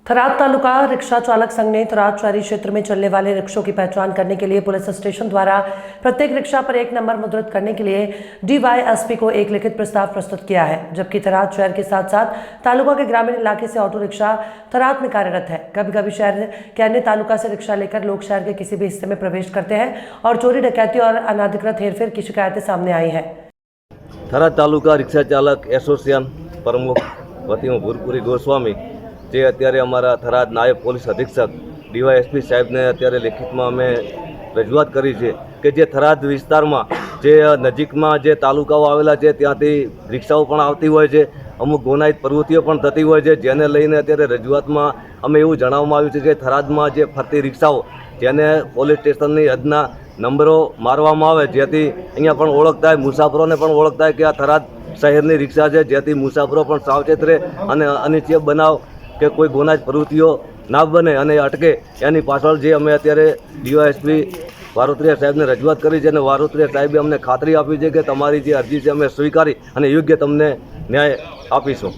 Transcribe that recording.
Tharad taluka rickshaw चालक संघ ने थराद शहरी क्षेत्र में चलने वाले रिक्शों की पहचान करने के लिए पुलिस स्टेशन द्वारा प्रत्येक रिक्शा पर एक नंबर मुद्रित करने के लिए डीवाईएसपी को एक लिखित प्रस्ताव प्रस्तुत किया है। जबकि थराद शहर के साथ साथ तालुका के ग्रामीण इलाके से ऑटो रिक्शा थराद में कार्यरत है। कभी कभी शहर के अन्य तालुका से रिक्शा लेकर लोग शहर के किसी भी हिस्से में प्रवेश करते हैं और चोरी डकैती और अनाधिकृत हेरफेर की शिकायतें सामने आई है। थराद तालुका रिक्शा चालक एसोसिएशन प्रमुख वती हूँ भूरपुरी गोस्वामी जे अत्यारे अमारा थराद नायब पोलीस अधीक्षक डीवायएसपी साहेब ने अत्यारे लिखित में अमे रजूआत करी है कि जे थराद विस्तार में जे नजीक में जे तालुकाओ आवेला है त्यांथी रिक्शाओ पण आवती होय छे, अमुक गुनाहित प्रवृत्तिओ पण थती होय छे, जेने लईने अत्यारे रजूआत में अमे एवुं जणाववामां आव्युं छे कि थराद में जे फरती रिक्शाओ जेने पोलीस स्टेशननी हदना नंबरो मारवामां आवे जेथी अहींया पण ओळख थाय, मुसाफरोने पण ओळख थाय कि आ थराद शहेरनी रिक्शा छे, जेथी मुसाफरो पण सावचेत रहे अने अनिच्छनीय बनाव કે કોઈ ગુનાહિત પ્રવૃત્તિઓ ના બને અને અટકે એની પાછળ જે અમે અત્યારે ડીવાયએસપી વારોત્રિયા સાહેબને રજૂઆત કરી છે અને વારોત્રિયા સાહેબે અમને ખાતરી આપી છે કે તમારી જે અરજી છે અમે સ્વીકારી અને યોગ્ય તમને ન્યાય આપીશું।